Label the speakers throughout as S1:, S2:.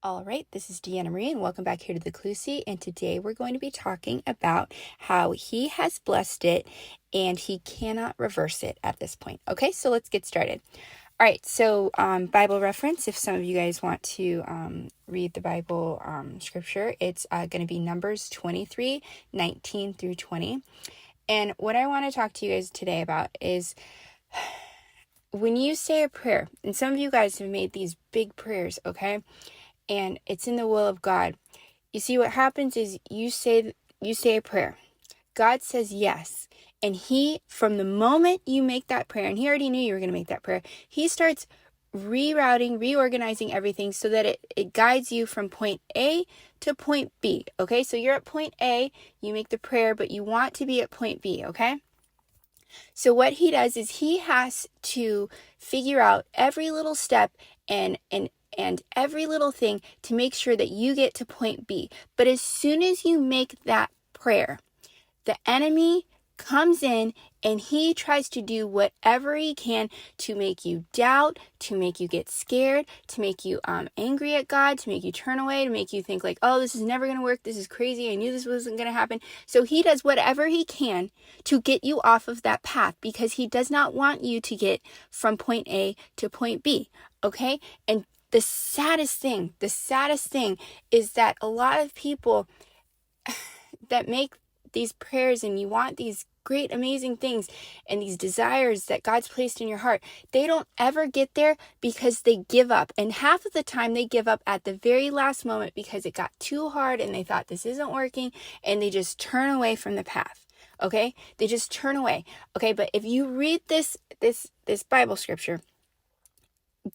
S1: All right, this is Deanna Marie, and welcome back here to the Clue Seat. And today we're going to be talking about how he has blessed it and he cannot reverse it at this point. Okay, so let's get started. All right, so Bible reference, if some of you guys want to read the Bible scripture, it's going to be Numbers 23, 19 through 20. And what I want to talk to you guys today about is when you say a prayer, and some of you guys have made these big prayers, okay? And it's in the will of God. You see, what happens is you say a prayer. God says yes. And he, from the moment you make that prayer, and he already knew you were going to make that prayer, he starts reorganizing everything so that it guides you from point A to point B. Okay, so you're at point A, you make the prayer, but you want to be at point B, okay? So what he does is he has to figure out every little step and every little thing to make sure that you get to point B. But as soon as you make that prayer, the enemy comes in and he tries to do whatever he can to make you doubt, to make you get scared, to make you angry at God, to make you turn away, to make you think like, oh, this is never going to work. This is crazy. I knew this wasn't going to happen. So he does whatever he can to get you off of that path because he does not want you to get from point A to point B. Okay? And the saddest thing is that a lot of people that make these prayers and you want these great, amazing things and these desires that God's placed in your heart, they don't ever get there because they give up. And half of the time they give up at the very last moment because it got too hard and they thought this isn't working and they just turn away from the path. Okay? They just turn away. Okay? But if you read this Bible scripture,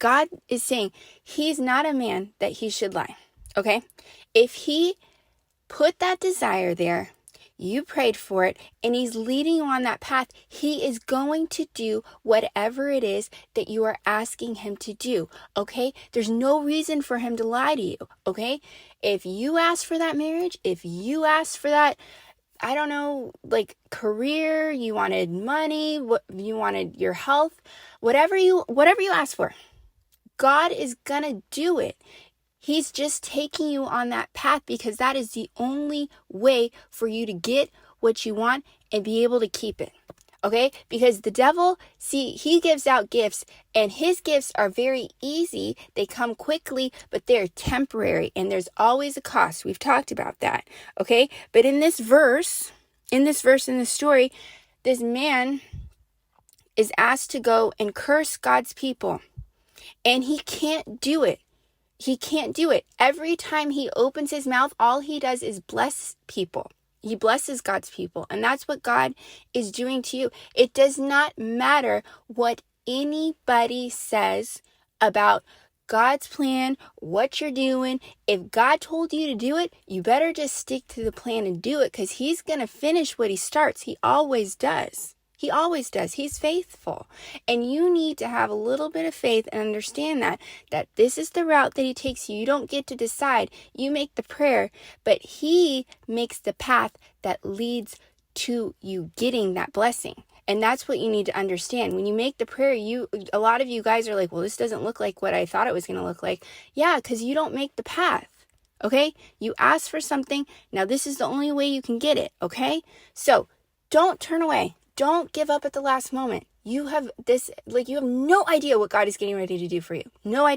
S1: God is saying he's not a man that he should lie. Okay? If he put that desire there, you prayed for it, and he's leading you on that path, he is going to do whatever it is that you are asking him to do, okay? There's no reason for him to lie to you, okay? If you ask for that marriage, if you ask for that, I don't know, like career, you wanted money, what you wanted your health, whatever you ask for, God is gonna do it. He's just taking you on that path because that is the only way for you to get what you want and be able to keep it. Okay? Because the devil, see, he gives out gifts and his gifts are very easy. They come quickly, but they're temporary and there's always a cost. We've talked about that. Okay? But in this story, this man is asked to go and curse God's people and he can't do it. He can't do it. Every time he opens his mouth, all he does is bless people. He blesses God's people. And that's what God is doing to you. It does not matter what anybody says about God's plan, what you're doing. If God told you to do it, you better just stick to the plan and do it because he's going to finish what he starts. He always does. He always does. He's faithful. And you need to have a little bit of faith and understand that this is the route that he takes you. You don't get to decide. You make the prayer, but he makes the path that leads to you getting that blessing. And that's what you need to understand. When you make the prayer, a lot of you guys are like, well, this doesn't look like what I thought it was going to look like. Yeah, because you don't make the path. Okay? You ask for something. Now, this is the only way you can get it. Okay? So don't turn away. Don't give up at the last moment. You have no idea what God is getting ready to do for you. No idea.